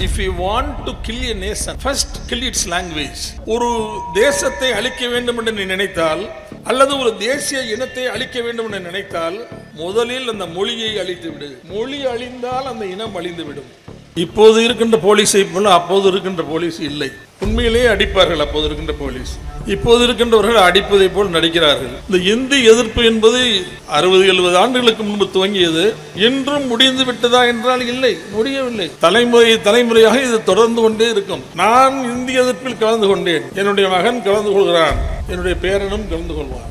If you want to kill a nation, first kill its language. ஒரு தேசத்தை அழிக்க வேண்டும் என்று நீ நினைத்தால், அல்லது ஒரு தேசிய இனத்தை அழிக்க வேண்டும் என்று நினைத்தால், முதலில் அந்த மொழியை அழித்து விடு. மொழி அழிந்தால் அந்த இனம் அழிந்து விடும். இப்போது இருக்கின்ற போலீஸை போல அப்போது இருக்கின்ற போலீஸ் இல்லை. உண்மையிலேயே அடிப்பார்கள் அப்போது இருக்கின்ற போலீஸ். இப்போது இருக்கின்றவர்கள் அடிப்பதை போல் நடிக்கிறார்கள். இந்த இந்தி எதிர்ப்பு என்பது 60-70 ஆண்டுகளுக்கு முன்பு துவங்கியது. இன்றும் முடிந்து விட்டதா என்றால் இல்லை, முடியவில்லை. தலைமுறையாக இது தொடர்ந்து கொண்டே இருக்கும். நான் இந்தி எதிர்ப்பில் கலந்து கொண்டேன், என்னுடைய மகன் கலந்து கொள்கிறான், என்னுடைய பேரனும் கலந்து கொள்வான்.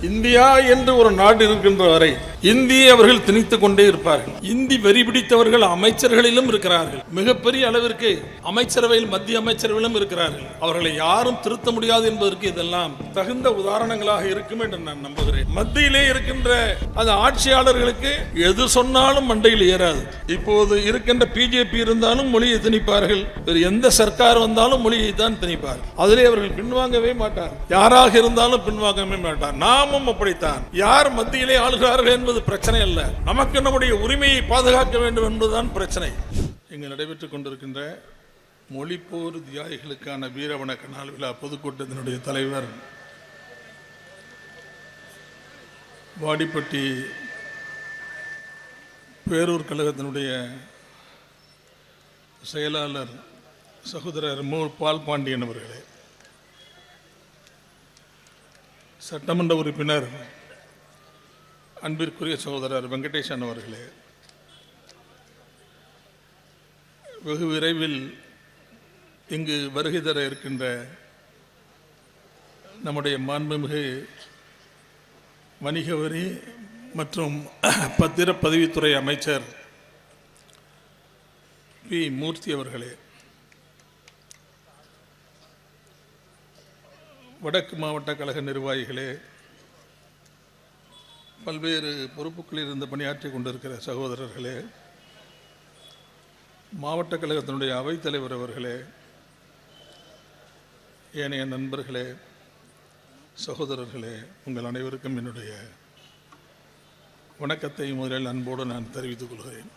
இந்தியா என்று ஒரு நாடு இருக்கின்ற வரை இந்தியை அவர்கள் திணித்துக் கொண்டே இருப்பார்கள். இந்தி வெறி பிடித்தவர்கள் அமைச்சர்களிலும் இருக்கிறார்கள். மிகப்பெரிய அளவிற்கு அமைச்சரவையில், மத்திய அமைச்சரவையிலும் இருக்கிறார்கள். அவர்களை யாரும் திருத்த முடியாது என்பதற்கு இதெல்லாம் தகுந்த உதாரணங்களாக இருக்கும் என்று நான் நம்புகிறேன். மத்தியிலே இருக்கின்ற அந்த ஆட்சியாளர்களுக்கு எது சொன்னாலும் மண்டையில் ஏறாது. இப்போது இருக்கின்ற பிஜேபி இருந்தாலும் மொழியை திணிப்பார்கள். எந்த சர்க்கார் வந்தாலும் மொழியை தான் திணிப்பார்கள். அதிலே அவர்கள் பின்வாங்கவே மாட்டார். யாராக இருந்தாலும் பின்வாங்கவே மாட்டார். நாமும் அப்படித்தான். யார் மத்தியிலே ஆளுகிறார்கள் என்பது பிரச்சனை அல்ல, நமக்கு நம்முடைய உரிமையை பாதுகாக்க வேண்டும் என்பதுதான் பிரச்சனை. இங்கு நடைபெற்றுக் கொண்டிருக்கின்ற மொழிப்போர் தியாகிகளுக்கான வீரவணக்க நாள் விழா பொதுக்கூட்டத்தினுடைய தலைவர் வாடிப்பட்டி பேரூர் கழகத்தினுடைய செயலாளர் சகோதரர் மு. பால் பாண்டியன் அவர்களே, சட்டமன்ற உறுப்பினர் அன்பிற்குரிய சகோதரர் வெங்கடேசன் அவர்களே, வெகு விரைவில் இங்கு வருகை தர இருக்கின்ற நம்முடைய மாண்புமிகு வணிக வரி மற்றும் பத்திரப்பதிவுத்துறை அமைச்சர் பி. மூர்த்தி அவர்களே, வடக்கு மாவட்ட கழக நிர்வாகிகளே, பல்வேறு பொறுப்புகளில் இருந்து பணியாற்றி கொண்டிருக்கிற சகோதரர்களே, மாவட்ட கழகத்தினுடைய அவைத்தலைவர் அவர்களே, ஏனைய நண்பர்களே, சகோதரர்களே, உங்கள் அனைவருக்கும் என்னுடைய வணக்கத்தை முதலில் அன்போடு நான் தெரிவித்துக் கொள்கிறேன்.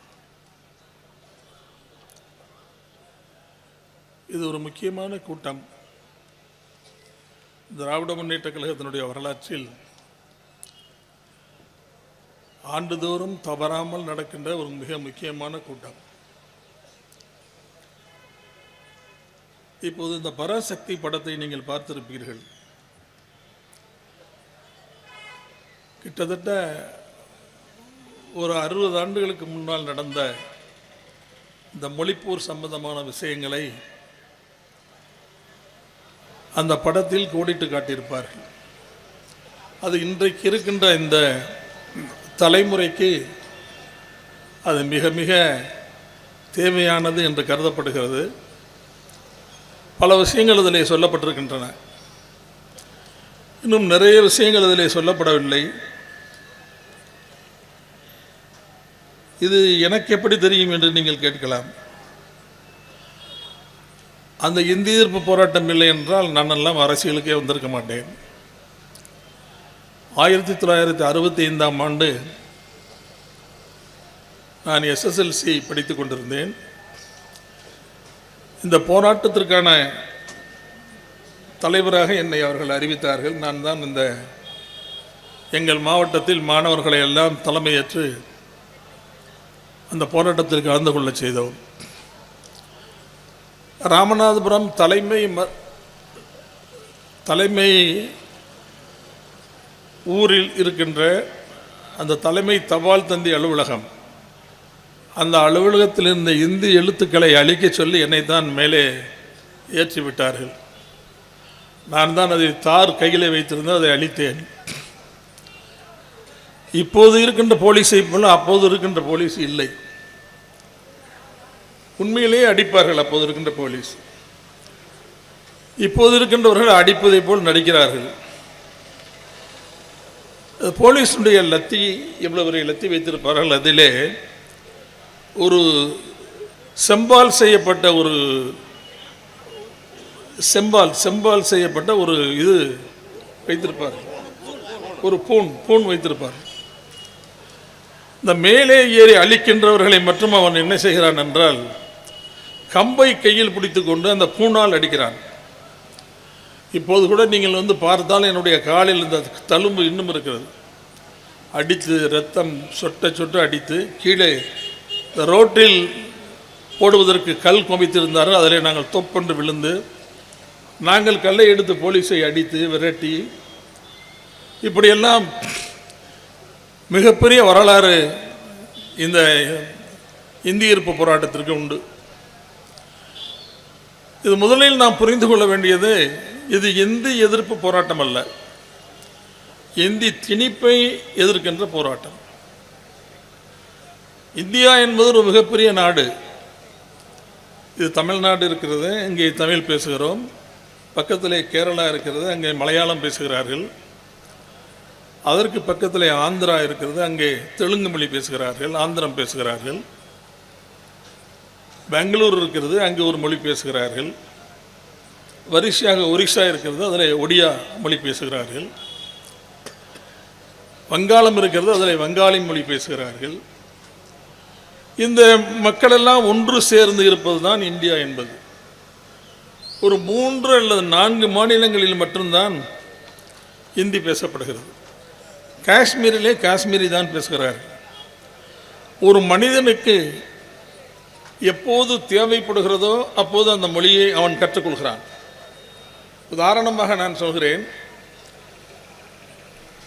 இது ஒரு முக்கியமான கூட்டம். திராவிட முன்னேற்ற கழகத்தினுடைய வரலாற்றில் ஆண்டுதோறும் தவறாமல் நடக்கின்ற ஒரு மிக முக்கியமான கூட்டம். இப்போது இந்த பராசக்தி படத்தை நீங்கள் பார்த்திருப்பீர்கள். கிட்டத்தட்ட ஒரு 60 ஆண்டுகளுக்கு முன்னால் நடந்த இந்த மொழிப்போர் சம்பந்தமான விஷயங்களை அந்த படத்தில் கோடிட்டு காட்டியிருப்பார்கள். அது இன்றைக்கு இருக்கின்ற இந்த தலைமுறைக்கு அது மிக மிக தேவையானது என்று கருதப்படுகிறது. பல விஷயங்கள் இதிலே சொல்லப்பட்டிருக்கின்றன. இன்னும் நிறைய விஷயங்கள் இதிலே சொல்லப்படவில்லை. இது எனக்கு எப்படி தெரியும் என்று நீங்கள் கேட்கலாம். அந்த இந்தி எதிர்ப்பு போராட்டம் இல்லை என்றால் நான் எல்லாம் அரசியலுக்கே வந்திருக்க மாட்டேன். 1965ஆம் ஆண்டு நான் SSLC படித்து கொண்டிருந்தேன். இந்த போராட்டத்திற்கான தலைவராக என்னை அவர்கள் அறிவித்தார்கள். நான் தான் இந்த எங்கள் மாவட்டத்தில் மாணவர்களை எல்லாம் தலைமையேற்று அந்த போராட்டத்தில் கலந்து கொள்ள செய்தோம். ராமநாதபுரம் தலைமை ஊரில் இருக்கின்ற அந்த தலைமை தபால் தந்தி அலுவலகம், அந்த அலுவலகத்தில் இருந்த இந்தி எழுத்துக்களை அழிக்க சொல்லி என்னை தான் மேலே ஏற்றிவிட்டார்கள். நான் தான் அதை தார் கையிலே வைத்திருந்தேன், அதை அழித்தேன். இப்போது இருக்கின்ற போலீஸை போல அப்போது இருக்கின்ற போலீஸ் இல்லை. உண்மையிலேயே அடிப்பார்கள் அப்போது இருக்கின்ற போலீஸ். இப்போது இருக்கின்றவர்கள் அடிப்பதை போல் நடிக்கிறார்கள். போலீஸுடைய லத்தி எவ்வளவு பெரிய லத்தி வைத்திருப்பார்கள். அதிலே ஒரு செம்பால் செய்யப்பட்ட ஒரு இது வைத்திருப்பார்கள். ஒரு பூன் வைத்திருப்பார்கள். இந்த மேலே ஏறி அழிக்கின்றவர்களை மட்டும் அவன் என்ன செய்கிறான் என்றால், கம்பை கையில் பிடித்து கொண்டு அந்த பூணால் அடிக்கிறான். இப்போது கூட நீங்கள் பார்த்தால் என்னுடைய காலில் இந்த தழும்பு இன்னும் இருக்கிறது. அடித்து ரத்தம் சொட்ட சொட்ட அடித்து கீழே இந்த ரோட்டில் போடுவதற்கு கல் குவித்திருந்தார்கள். அதில் நாங்கள் தொப்பென்று விழுந்து நாங்கள் கல்லை எடுத்து போலீஸை அடித்து விரட்டி இப்படியெல்லாம் மிகப்பெரிய வரலாறு இந்த இந்திய எதிர்ப்பு போராட்டத்திற்கு உண்டு. இது முதலில் நாம் புரிந்து கொள்ள வேண்டியது, இது இந்திய எதிர்ப்பு போராட்டம் அல்ல, இந்தி திணிப்பை எதிர்க்கின்ற போராட்டம். இந்தியா என்பது ஒரு மிகப்பெரிய நாடு. இது தமிழ்நாடு இருக்கிறது, இங்கே தமிழ் பேசுகிறோம். பக்கத்திலே கேரளா இருக்கிறது, அங்கே மலையாளம் பேசுகிறார்கள். அதற்கு பக்கத்திலே ஆந்திரா இருக்கிறது, அங்கே தெலுங்கு மொழி பேசுகிறார்கள், ஆந்திரம் பேசுகிறார்கள். பெங்களூர் இருக்கிறது, அங்கே ஒரு மொழி பேசுகிறார்கள். வரிசையாக ஒரிசா இருக்கிறது, அதில் ஒடியா மொழி பேசுகிறார்கள். வங்காளம் இருக்கிறது, அதில் வங்காளி மொழி பேசுகிறார்கள். இந்த மக்களெல்லாம் ஒன்று சேர்ந்து இருப்பது தான் இந்தியா என்பது. ஒரு 3 அல்லது 4 மாநிலங்களில் மட்டும்தான் இந்தி பேசப்படுகிறது. காஷ்மீரிலே காஷ்மீரி தான் பேசுகிறார்கள். ஒரு மனிதனுக்கு எப்போது தேவைப்படுகிறதோ அப்போது அந்த மொழியை அவன் கற்றுக்கொள்கிறான். உதாரணமாக நான் சொல்கிறேன்,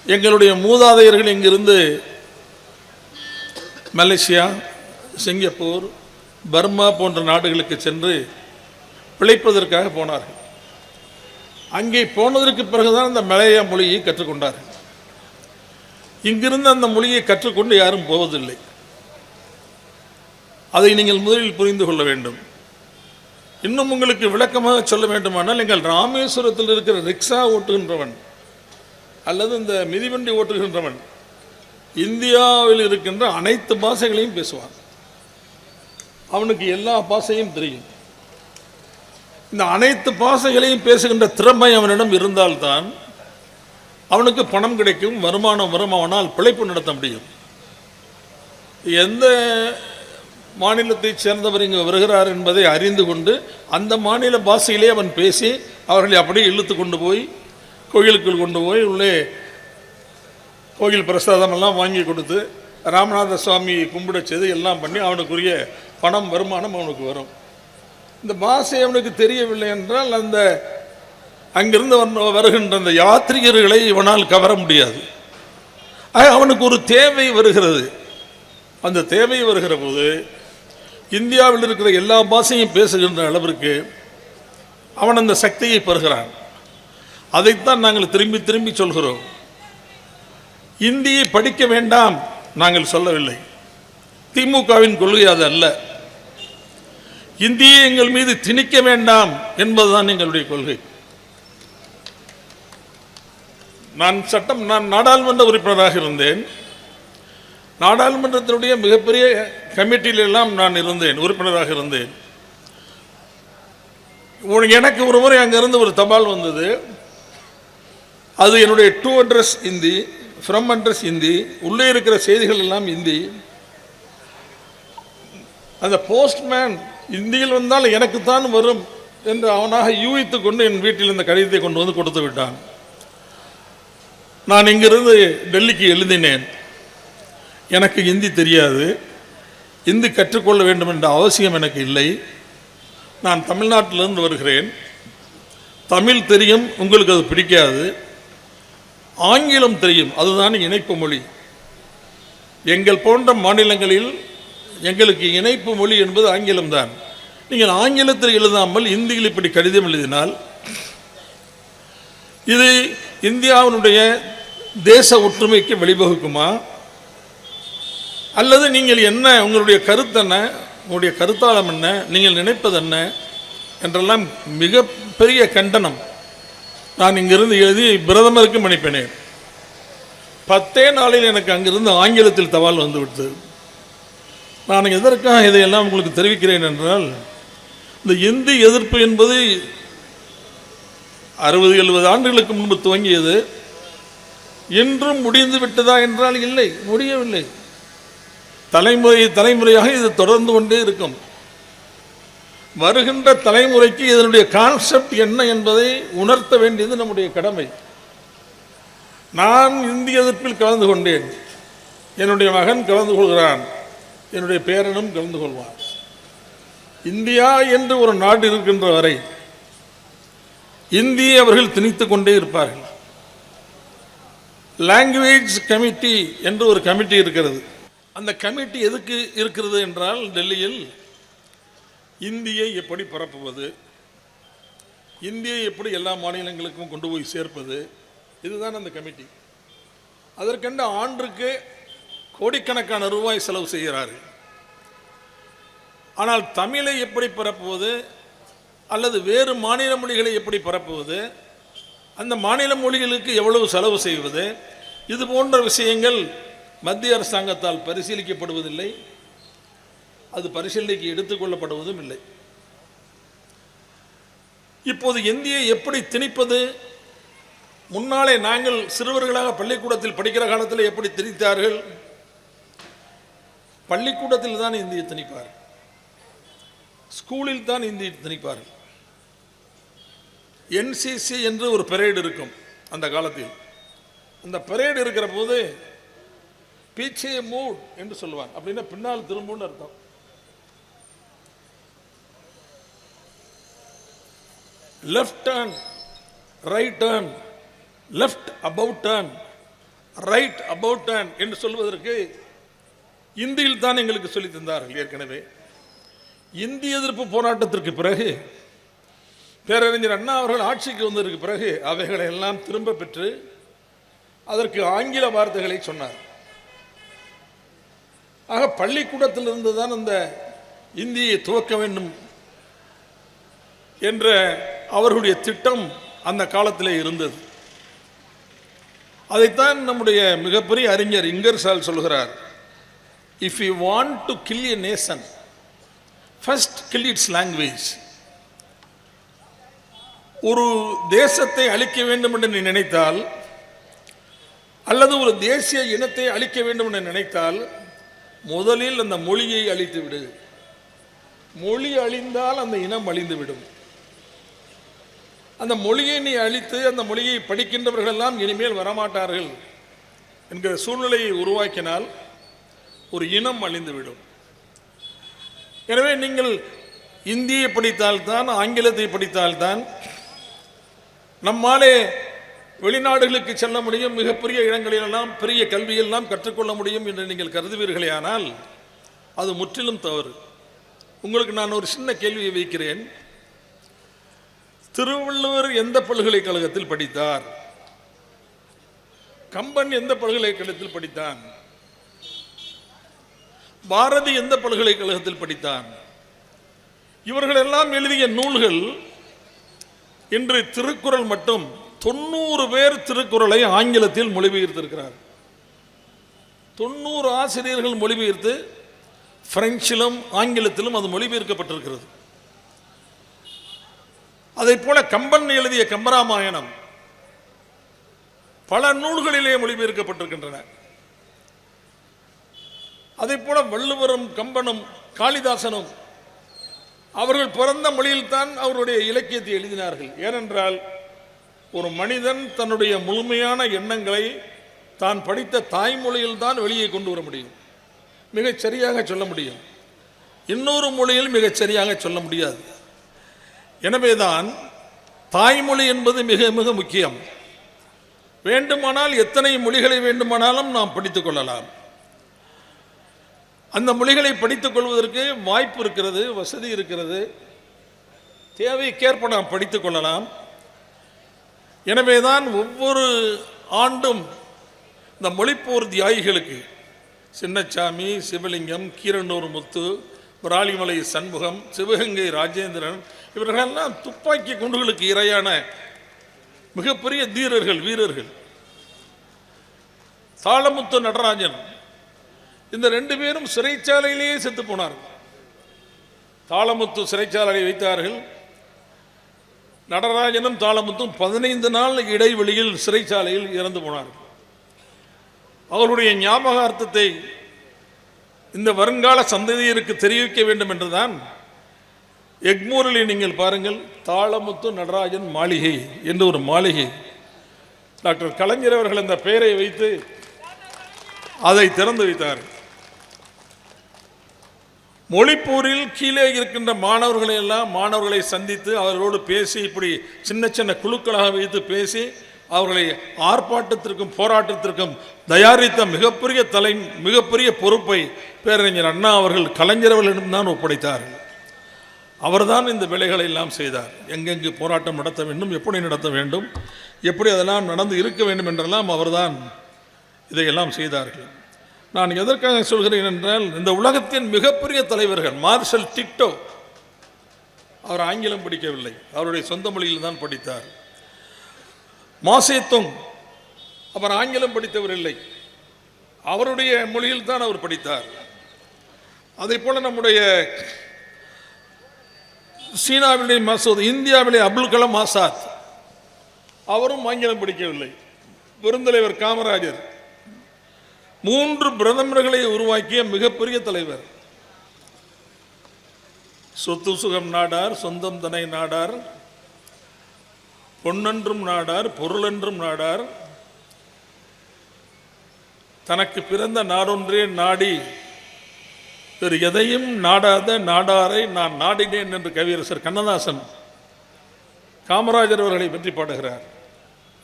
எங்களுடைய மூதாதையர்கள் இங்கிருந்து மலேசியா, சிங்கப்பூர், பர்மா போன்ற நாடுகளுக்கு சென்று பிழைப்பதற்காக போனார்கள். அங்கே போனதற்கு பிறகுதான் அந்த மலையா மொழியை கற்றுக்கொண்டார்கள். இங்கிருந்து அந்த மொழியை கற்றுக்கொண்டு யாரும் போவதில்லை. அதை நீங்கள் முதலில் புரிந்து கொள்ள வேண்டும். இன்னும் உங்களுக்கு விளக்கமாக சொல்ல வேண்டுமானால், எங்கள் ராமேஸ்வரத்தில் இருக்கிற ரிக்ஷா ஓட்டுகின்றவன் அல்லது இந்த மிதிவண்டி ஓட்டுகின்றவன் இந்தியாவில் இருக்கின்ற அனைத்து பாஷைகளையும் பேசுவான். அவனுக்கு எல்லா பாஷையும் தெரியும். இந்த அனைத்து பாஷைகளையும் பேசுகின்ற திறமை அவனிடம் இருந்தால்தான் அவனுக்கு பணம் கிடைக்கும், வருமானம் வரும், அவனால் பிழைப்பு நடத்த முடியும். எந்த மாநிலத்தைச் சேர்ந்தவர் இங்கு வருகிறார் என்பதை அறிந்து கொண்டு அந்த மாநில பாஷையிலே அவன் பேசி அவர்களை அப்படியே இழுத்து கொண்டு போய் கோயிலுக்குள் கொண்டு போய் உள்ளே கோயில் பிரசாதமெல்லாம் வாங்கி கொடுத்து ராமநாத சுவாமி கும்பிட செய்து எல்லாம் பண்ணி அவனுக்குரிய பணம் வருமானம் அவனுக்கு வரும். இந்த பாஷை அவனுக்கு தெரியவில்லை என்றால் அந்த அங்கிருந்து வருகின்ற அந்த யாத்ரீகர்களை இவனால் கவர முடியாது. அவனுக்கு ஒரு தேவை வருகிறது. அந்த தேவை வருகிற போது இந்தியாவில் இருக்கிற எல்லா பாஷையும் பேசுகின்ற அளவிற்கு அவன் அந்த சக்தியை பெறுகிறான். அதைத்தான் நாங்கள் திரும்பி திரும்பி சொல்கிறோம். இந்தியை படிக்க வேண்டாம் நாங்கள் சொல்லவில்லை. திமுகவின் கொள்கை அது அல்ல. இந்தியை எங்கள் மீது திணிக்க வேண்டாம் என்பதுதான் எங்களுடைய கொள்கை. நான் நாடாளுமன்ற உறுப்பினராக இருந்தேன். நாடாளுமன்றத்தினுடைய மிகப்பெரிய கமிட்டியிலெல்லாம் நான் இருந்தேன், உறுப்பினராக இருந்தேன். எனக்கு ஒரு முறை அங்கிருந்து ஒரு தபால் வந்தது. அது என்னுடைய to address Hindi, from address Hindi, உள்ளே இருக்கிற செய்திகள் எல்லாம் இந்தி. அந்த போஸ்ட்மேன் இந்தியில் வந்தால் எனக்குத்தான் வரும் என்று அவனாக யூகித்து கொண்டு என் வீட்டில் இந்த கடிதத்தை கொண்டு வந்து கொடுத்து விட்டான். நான் இங்கிருந்து டெல்லிக்கு எழுதினேன். எனக்கு இந்தி தெரியாது, இந்தி கற்றுக்கொள்ள வேண்டும் என்ற அவசியம் எனக்கு இல்லை. நான் தமிழ்நாட்டிலிருந்து வருகிறேன். தமிழ் தெரியும், உங்களுக்கு அது பிடிக்காது. ஆங்கிலம் தெரியும், அதுதான் இணைப்பு மொழி. எங்கள் போன்ற மாநிலங்களில் எங்களுக்கு இணைப்பு மொழி என்பது ஆங்கிலம்தான். நீங்கள் ஆங்கிலத்தில் எழுதாமல் இந்தியில் இப்படி கடிதம் எழுதினால் இது இந்தியாவினுடைய தேச ஒற்றுமைக்கு வழிவகுக்குமா? அல்லது நீங்கள் என்ன, உங்களுடைய கருத்து என்ன, உங்களுடைய கருத்தாளம் என்ன, நீங்கள் நினைப்பது என்ன என்றெல்லாம் மிக பெரிய கண்டனம் நான் இங்கிருந்து எழுதி பிரதமருக்கு அனுப்பினேன். 10 நாளில் எனக்கு அங்கிருந்து ஆங்கிலத்தில் தபால் வந்துவிட்டது. நான் எதற்காக இதையெல்லாம் உங்களுக்கு தெரிவிக்கிறேன் என்றால், இந்த இந்தி எதிர்ப்பு என்பது 60-70 ஆண்டுகளுக்கு முன்பு துவங்கியது. இன்றும் முடிந்து விட்டதா என்றால் இல்லை, முடியவில்லை. தலைமுறையாக இது தொடர்ந்து கொண்டே இருக்கும். வருகின்ற தலைமுறைக்கு இதனுடைய கான்செப்ட் என்ன என்பதை உணர்த்த வேண்டியது நம்முடைய கடமை. நான் இந்திய எதிர்ப்பில் கலந்து கொண்டேன், என்னுடைய மகன் கலந்து கொள்கிறான், என்னுடைய பேரனும் கலந்து கொள்வான். இந்தியா என்று ஒரு நாடு இருக்கின்ற வரை இந்தியை அவர்கள் திணித்துக் கொண்டே இருப்பார்கள். லாங்குவேஜ் கமிட்டி என்று ஒரு கமிட்டி இருக்கிறது. அந்த கமிட்டி எதுக்கு இருக்கிறது என்றால், டெல்லியில் இந்தியை எப்படி பரப்புவது, இந்தியை எப்படி எல்லா மாநிலங்களுக்கும் கொண்டு போய் சேர்ப்பது, இதுதான் அந்த கமிட்டி. அதற்கென்று ஆண்டுக்கு கோடிக்கணக்கான ரூபாய் செலவு செய்கிறார்கள். ஆனால் தமிழை எப்படி பரப்புவது அல்லது வேறு மாநில மொழிகளை எப்படி பரப்புவது, அந்த மாநில மொழிகளுக்கு எவ்வளவு செலவு செய்வது, இது போன்ற விஷயங்கள் மத்திய அரசாங்கத்தால் பரிசீலிக்கப்படுவதில்லை, அது பரிசீலனைக்கு எடுத்துக்கொள்ளப்படுவதும் இல்லை. இப்போது இந்தியை எப்படி திணிப்பது? முன்னாலே நாங்கள் சிறுவர்களாக பள்ளிக்கூடத்தில் படிக்கிற காலத்தில் எப்படி திணித்தார்கள்? பள்ளிக்கூடத்தில் தான் இந்தியை திணிப்பார், ஸ்கூலில் தான் இந்தியை திணிப்பார்கள். என்சிசி என்று ஒரு பரேடு இருக்கும் அந்த காலத்தில். அந்த பரேடு இருக்கிற போது பீச்சே மூட் என்று சொல்லுவாங்க. அப்படின்னா பின்னால் திரும்புன்னு அர்த்தம். Left turn, right turn, left about turn, right about turn என்று சொல்வதற்கு இந்தியில் தான் எங்களுக்கு சொல்லி தந்தார்கள். ஏற்கனவே இந்திய எதிர்ப்பு போராட்டத்திற்கு பிறகு பேரறிஞர் அண்ணா அவர்கள் ஆட்சிக்கு வந்ததற்கு பிறகு அவைகளை எல்லாம் திரும்ப பெற்று அதற்கு ஆங்கில வார்த்தைகளை சொன்னார். ஆக பள்ளிக்கூடத்திலிருந்து தான் அந்த இந்தியை துவக்க வேண்டும் என்ற அவர்களுடைய திட்டம் அந்த காலத்திலே இருந்தது. அதைத்தான் நம்முடைய மிகப்பெரிய அறிஞர் இங்கர்சால் சொல்கிறார், if you want to kill a nation, first kill its language. ஒரு தேசத்தை அழிக்க வேண்டும் என்று நீ நினைத்தால் அல்லது ஒரு தேசிய இனத்தை அழிக்க வேண்டும் என்று நினைத்தால் முதலில் அந்த மொழியை அழித்து விடு. மொழி அழிந்தால் அந்த இனம் அழிந்துவிடும். அந்த மொழியை நீ அழித்து அந்த மொழியை படிக்கின்றவர்கள் எல்லாம் இனிமேல் வரமாட்டார்கள் என்கிற சூழ்நிலையை உருவாக்கினால் ஒரு இனம் அழிந்துவிடும். எனவே நீங்கள் இந்தியை படித்தால்தான், ஆங்கிலத்தை படித்தால்தான் நம்மாலே வெளிநாடுகளுக்கு செல்ல முடியும், மிகப்பெரிய இடங்களிலெல்லாம் பெரிய கல்வியெல்லாம் கற்றுக்கொள்ள முடியும் என்று நீங்கள் கருதுவீர்களே, ஆனால் அது முற்றிலும் தவறு. உங்களுக்கு நான் ஒரு சின்ன கேள்வியை வைக்கிறேன். திருவள்ளுவர் எந்த பல்கலைக்கழகத்தில் படித்தார்? கம்பன் எந்த பல்கலைக்கழகத்தில் படித்தான்? பாரதி எந்த பல்கலைக்கழகத்தில் படித்தான்? இவர்கள் எல்லாம் எழுதிய நூல்கள் இன்று திருக்குறள் மட்டும் 90 பேர் திருக்குறளை ஆங்கிலத்தில் மொழிபெயர்த்திருக்கிறார். 90 ஆசிரியர்கள் மொழிபெயர்த்து பிரெஞ்சிலும் ஆங்கிலத்திலும் அது மொழிபெயர்க்கப்பட்டிருக்கிறது. அதை போல கம்பன் எழுதிய கம்பராமாயணம் பல நூல்களிலே மொழிபெயர்க்கப்பட்டிருக்கின்றன. அதை போல வள்ளுவரும் கம்பனும் காளிதாசனும் அவர்கள் பிறந்த மொழியில்தான் அவருடைய இலக்கியத்தை எழுதினார்கள். ஏனென்றால் ஒரு மனிதன் தன்னுடைய முழுமையான எண்ணங்களை தான் படித்த தாய்மொழியில் தான் வெளியே கொண்டு வர முடியும், மிகச் சரியாக சொல்ல முடியும். இன்னொரு மொழியில் மிகச் சரியாக சொல்ல முடியாது. எனவேதான் தாய்மொழி என்பது மிக மிக முக்கியம். வேண்டுமானால் எத்தனை மொழிகளை வேண்டுமானாலும் நாம் படித்துக் கொள்ளலாம். அந்த மொழிகளை படித்துக் கொள்வதற்கு வாய்ப்பு இருக்கிறது, வசதி இருக்கிறது, தேவைக்கேற்ப நாம் படித்துக் கொள்ளலாம். எனவேதான் ஒவ்வொரு ஆண்டும் இந்த மொழிப்போர் தியாகிகளுக்கு சின்னச்சாமி, சிவலிங்கம், கீரனூர் முத்து, விராலிமலை சண்முகம், சிவகங்கை ராஜேந்திரன் இவர்களெல்லாம் துப்பாக்கி குண்டுகளுக்கு இரையான மிகப்பெரிய தீரர்கள், வீரர்கள். தாளமுத்து நடராஜன், இந்த 2 பேரும் சிறைச்சாலையிலேயே செத்து போனார்கள். தாளமுத்து சிறைச்சாலையை வைத்தார்கள். நடராஜனும் தாளமுத்தும் 15 நாள் இடைவெளியில் சிறைச்சாலையில் இறந்து போனார்கள். அவர்களுடைய ஞாபகார்த்தத்தை இந்த வருங்கால சந்ததியருக்கு தெரிவிக்க வேண்டும் என்றுதான் எக்மூரில் நீங்கள் பாருங்கள், தாளமுத்து நடராஜன் மாளிகை என்று ஒரு மாளிகை. டாக்டர் கலைஞர் அவர்கள் அந்த பெயரை வைத்து அதை திறந்து வைத்தார். மொழிப்பூரில் கீழே இருக்கின்ற மாணவர்களை சந்தித்து அவர்களோடு பேசி, இப்படி சின்ன சின்ன குழுக்களாக வைத்து பேசி அவர்களை ஆர்ப்பாட்டத்திற்கும் போராட்டத்திற்கும் தயாரித்த மிகப்பெரிய பொறுப்பை பேரறிஞர் அண்ணா அவர்கள் கலைஞர் அவர்களிடம்தான் ஒப்படைத்தார்கள். அவர்தான் இந்த வேலைகளை எல்லாம் செய்தார். எங்கெங்கு போராட்டம் நடத்த வேண்டும், எப்படி நடத்த வேண்டும், எப்படி அதெல்லாம் நடந்து இருக்க வேண்டும் என்றெல்லாம் அவர்தான் இதையெல்லாம் செய்தார்கள். நான் எதற்காக சொல்கிறேன் என்றால், இந்த உலகத்தின் மிகப்பெரிய தலைவர்கள் மார்ஷல் டிட்டோ, அவர் ஆங்கிலம் படிக்கவில்லை, அவருடைய சொந்த மொழியில் தான் படித்தார். மாசேத்துங், அவர் ஆங்கிலம் படித்தவர் இல்லை, அவருடைய மொழியில் தான் அவர் படித்தார். அதே போல நம்முடைய சீனாவிலே மசூத், இந்தியாவிலே அப்துல் கலாம் ஆசாத், அவரும் ஆங்கிலம் படிக்கவில்லை. பெருந்தலைவர் காமராஜர், 3 பிரதமர்களை உருவாக்கிய மிகப்பெரிய தலைவர். சொத்து சுகம் நாடார், சொந்தம் தனை நாடார், பொன்னென்றும் நாடார், பொருளென்றும் நாடார், தனக்கு பிறந்த நாடொன்றே நாடி வேறு எதையும் நாடாத நாடாரை நான் நாடினேன் என்று கவியரசர் கண்ணதாசன் காமராஜர் அவர்களை பற்றி பாடுகிறார்.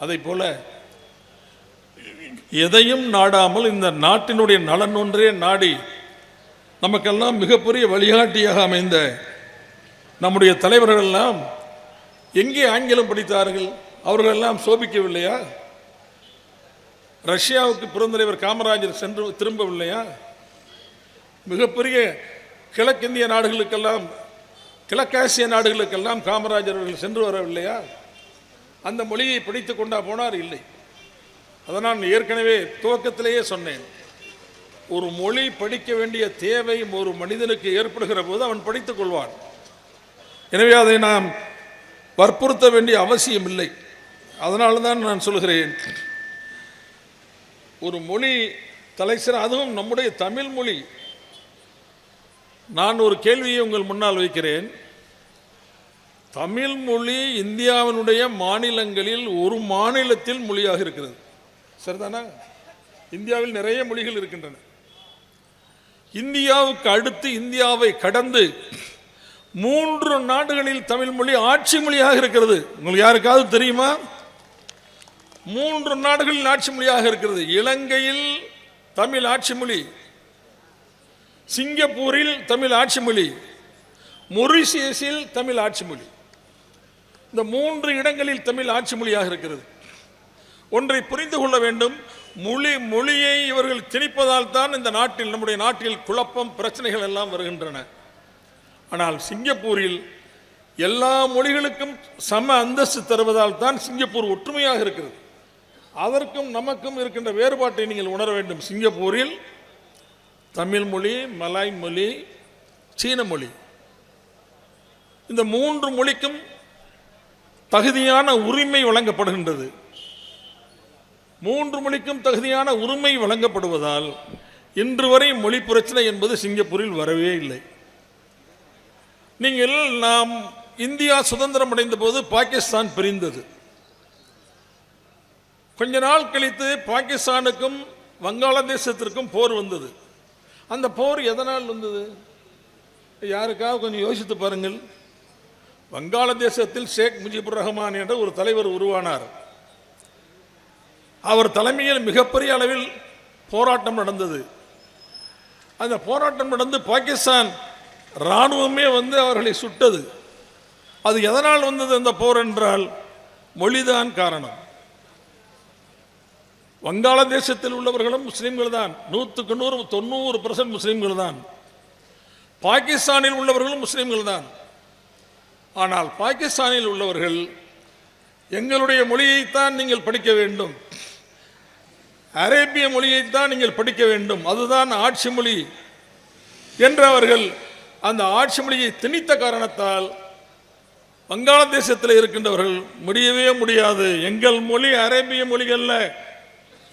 அதை போல எதையும் நாடாமல் இந்த நாட்டினுடைய நலன் ஒன்றே நாடி நமக்கெல்லாம் மிகப்பெரிய வழிகாட்டியாக அமைந்த நம்முடைய தலைவர்கள் எல்லாம் எங்கே ஆங்கிலம் படித்தார்கள்? அவர்கள் எல்லாம் சோபிக்கவில்லையா? ரஷ்யாவுக்கு பெருந்தலைவர் காமராஜர் சென்று திரும்பவில்லையா? மிகப்பெரிய கிழக்கிந்திய நாடுகளுக்கெல்லாம், கிழக்காசிய நாடுகளுக்கெல்லாம் காமராஜர் அவர்கள் சென்று வரவில்லையா? அந்த மொழியை படித்து கொண்டா போனார்? இல்லை. அதை நான் ஏற்கனவே துவக்கத்திலேயே சொன்னேன். ஒரு மொழி படிக்க வேண்டிய தேவை ஒரு மனிதனுக்கு ஏற்படுகிற போது அவன் படித்துக் கொள்வான். எனவே அதை நாம் வற்புறுத்த வேண்டிய அவசியம் இல்லை. அதனால தான் நான் சொல்கிறேன், ஒரு மொழி தலைசிற, அதுவும் நம்முடைய தமிழ் மொழி. நான் ஒரு கேள்வியை உங்கள் முன்னால் வைக்கிறேன். தமிழ் மொழி இந்தியாவினுடைய மாநிலங்களில் ஒரு மாநிலத்தில் மொழியாக இருக்கிறது, சரிதானா? இந்தியாவில் நிறைய மொழிகள் இருக்கின்றன. இந்தியாவுக்கு அடுத்து, இந்தியாவை கடந்து 3 நாடுகளில் தமிழ் மொழி ஆட்சி மொழியாக இருக்கிறது. உங்களுக்கு யாருக்காவது தெரியுமா? 3 நாடுகளில் ஆட்சி மொழியாக இருக்கிறது. இலங்கையில் தமிழ் ஆட்சி மொழி, சிங்கப்பூரில் தமிழ் ஆட்சி மொழி, மொரிஷியஸில் தமிழ் ஆட்சி மொழி. இந்த 3 இடங்களில் தமிழ் ஆட்சி மொழியாக இருக்கிறது. ஒன்றை புரிந்து கொள்ள வேண்டும், மொழியை இவர்கள் திணிப்பதால் தான் இந்த நாட்டில், நம்முடைய நாட்டில் குழப்பம், பிரச்சனைகள் எல்லாம் வருகின்றன. ஆனால் சிங்கப்பூரில் எல்லா மொழிகளுக்கும் சம அந்தஸ்து தருவதால் தான் சிங்கப்பூர் ஒற்றுமையாக இருக்கிறது. அதற்கும் நமக்கும் இருக்கின்ற வேறுபாட்டை நீங்கள் உணர வேண்டும். சிங்கப்பூரில் தமிழ் மொழி, மலாய் மொழி, சீன மொழி, இந்த 3 மொழிக்கும் தகுதியான உரிமை வழங்கப்படுகின்றது. 3 மொழிக்கும் தகுதியான உரிமை வழங்கப்படுவதால் இன்று வரை மொழி பிரச்சனை என்பது சிங்கப்பூரில் வரவே இல்லை. நீங்கள், நாம் இந்தியா சுதந்திரம் அடைந்த போது பாகிஸ்தான் பிரிந்தது. கொஞ்ச நாள் கழித்து பாகிஸ்தானுக்கும் வங்காளதேசத்திற்கும் போர் வந்தது. அந்த போர் எதனால் வந்தது? யாருக்காவது கொஞ்சம் யோசித்து பாருங்கள். வங்காளதேசத்தில் ஷேக் முஜிபுர் ரஹ்மான் என்ற ஒரு தலைவர் உருவானார். அவர் தலைமையில் மிகப்பெரிய அளவில் போராட்டம் நடந்தது. அந்த போராட்டம் நடந்து பாகிஸ்தான் இராணுவமே அவர்களை சுட்டது. அது எதனால் வந்தது அந்த போர் என்றால் மொழிதான் காரணம். வங்காளதேசத்தில் உள்ளவர்களும் முஸ்லீம்கள் தான், 100க்கு 100 90% முஸ்லீம்கள் தான். பாகிஸ்தானில் உள்ளவர்களும் முஸ்லீம்கள் தான். ஆனால் பாகிஸ்தானில் உள்ளவர்கள் எங்களுடைய மொழியைத்தான் நீங்கள் படிக்க வேண்டும், அரேபிய மொழியைத்தான் நீங்கள் படிக்க வேண்டும், அதுதான் ஆட்சி மொழி என்று அவர்கள் அந்த ஆட்சி மொழியை திணித்த காரணத்தால் வங்காளதேசத்தில் இருக்கின்றவர்கள் முடியவே முடியாது, எங்கள் மொழி அரேபிய மொழி அல்ல,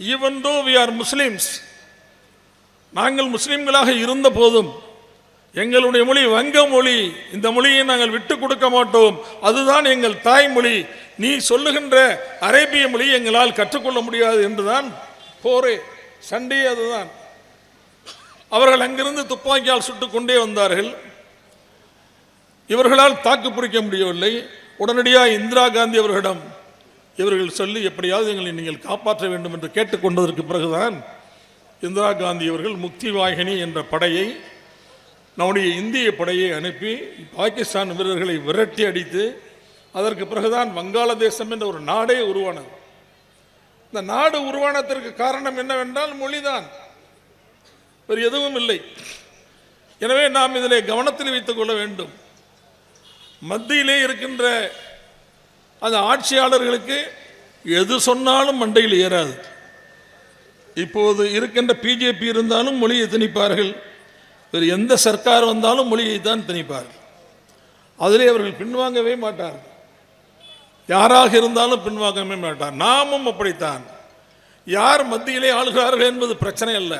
even though we are Muslims, நாங்கள் முஸ்லிம்களாக இருந்த போதும் எங்களுடைய மொழி வங்க மொழி, இந்த மொழியை நாங்கள் விட்டு கொடுக்க மாட்டோம், அதுதான் எங்கள் தாய்மொழி, நீ சொல்லுகின்ற அரேபிய மொழி எங்களால் கற்றுக்கொள்ள முடியாது என்றுதான் போரே, சண்டே. அதுதான் அவர்கள் அங்கிருந்து துப்பாக்கியால் சுட்டுக் கொண்டே வந்தார்கள். இவர்களால் தாக்கு பிடிக்க முடியவில்லை. உடனடியாக இந்திரா காந்தி அவர்களிடம் இவர்கள் சொல்லி எப்படியாவது எங்களை நீங்கள் காப்பாற்ற வேண்டும் என்று கேட்டுக்கொண்டதற்கு பிறகுதான் இந்திரா காந்தி அவர்கள் முக்தி வாகினி என்ற படையை, நம்முடைய இந்திய படையை அனுப்பி பாகிஸ்தான் வீரர்களை விரட்டி அடித்து, அதற்கு பிறகுதான் வங்காளதேசம் என்ற ஒரு நாடே உருவானது. இந்த நாடு உருவானதற்கு காரணம் என்னவென்றால் மொழிதான், வேறு எதுவும் இல்லை. எனவே நாம் இதிலே கவனத்தில் வைத்துக் கொள்ள வேண்டும். மத்தியிலே இருக்கின்ற அந்த ஆட்சியாளர்களுக்கு எது சொன்னாலும் மண்டையில் ஏறாது. இப்போது இருக்கின்ற பிஜேபி இருந்தாலும் மொழியை திணிப்பார்கள், வேறு எந்த சர்க்கார் வந்தாலும் மொழியை தான் திணிப்பார்கள். அதிலே அவர்கள் பின்வாங்கவே மாட்டார்கள். யாராக இருந்தாலும் பின்வாங்கவே மாட்டார். நாமும் அப்படித்தான். யார் மத்தியிலே ஆளுகிறார்கள் என்பது பிரச்சனை அல்ல,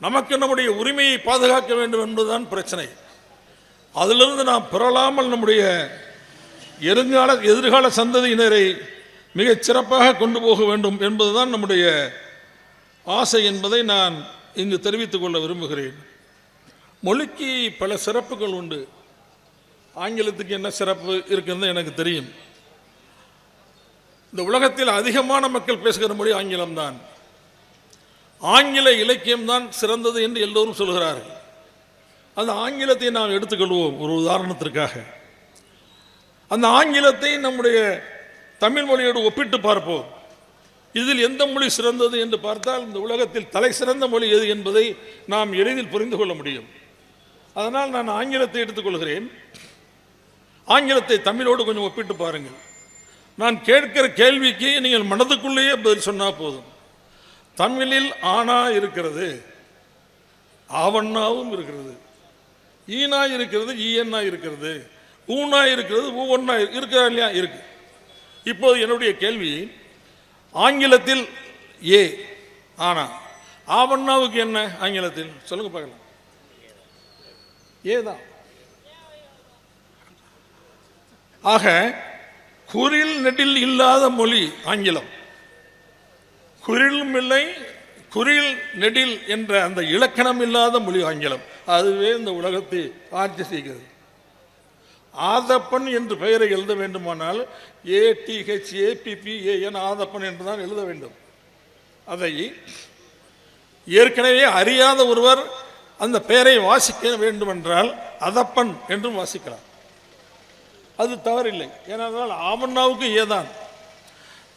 நமக்கு நம்முடைய உரிமையை பாதுகாக்க வேண்டும் என்பதுதான் பிரச்சனை. அதிலிருந்து நாம் பெறலாமல் நம்முடைய எதிர்கால சந்ததியினரை மிகச் சிறப்பாக கொண்டு போக வேண்டும் என்பதுதான் நம்முடைய ஆசை என்பதை நான் இங்கு தெரிவித்துக் கொள்ள விரும்புகிறேன். மொழிக்கு பல சிறப்புகள் உண்டு. ஆங்கிலத்துக்கு என்ன சிறப்பு இருக்குன்னு எனக்கு தெரியும். இந்த உலகத்தில் அதிகமான மக்கள் பேசுகிற மொழி ஆங்கிலம்தான். ஆங்கில இலக்கியம்தான் சிறந்தது என்று எல்லோரும் சொல்கிறார்கள். அந்த ஆங்கிலத்தை நாம் எடுத்துக்கொள்வோம் ஒரு உதாரணத்திற்காக. அந்த ஆங்கிலத்தை நம்முடைய தமிழ் மொழியோடு ஒப்பிட்டு பார்ப்போம். இதில் எந்த மொழி சிறந்தது என்று பார்த்தால் இந்த உலகத்தில் தலை சிறந்த மொழி எது என்பதை நாம் எளிதில் புரிந்து கொள்ள முடியும். அதனால் நான் ஆங்கிலத்தை எடுத்துக்கொள்கிறேன். ஆங்கிலத்தை தமிழோடு கொஞ்சம் ஒப்பிட்டு பாருங்கள். நான் கேட்கிற கேள்விக்கு நீங்கள் மனதுக்குள்ளேயே பதில் சொன்னால் போதும். தமிழில் ஆனா இருக்கிறது, ஆவண்ணாவும் இருக்கிறது, ஈனா இருக்கிறது, ஈயன்னா இருக்கிறது, ஊனா இருக்கிறது, ஊவண்ணா இருக்கிறா இல்லையா? இருக்கு. இப்போது என்னுடைய கேள்வி, ஆங்கிலத்தில் ஏ ஆனா, ஆவண்ணாவுக்கு என்ன ஆங்கிலத்தில் சொல்லுங்க பார்க்கலாம்? ஏதான். ஆக குறில் நெடில் இல்லாத மொழி ஆங்கிலம். குறிலும் இல்லை, குறில் நெடில் என்ற அந்த இலக்கணம் இல்லாத மொழி ஆங்கிலம். அதுவே இந்த உலகத்தை ஆட்சி செய்கிறது. ஆதப்பன் என்று பெயரை எழுத வேண்டுமானால் ATHAPPAN ஆதப்பன் என்று தான் எழுத வேண்டும். அதை ஏற்கனவே அறியாத ஒருவர் அந்த பெயரை வாசிக்க வேண்டுமென்றால் அதப்பன் என்றும் வாசிக்கலாம். அது தவறில்லை. ஏனென்றால் ஆவண்ணாவுக்கு ஏதான்.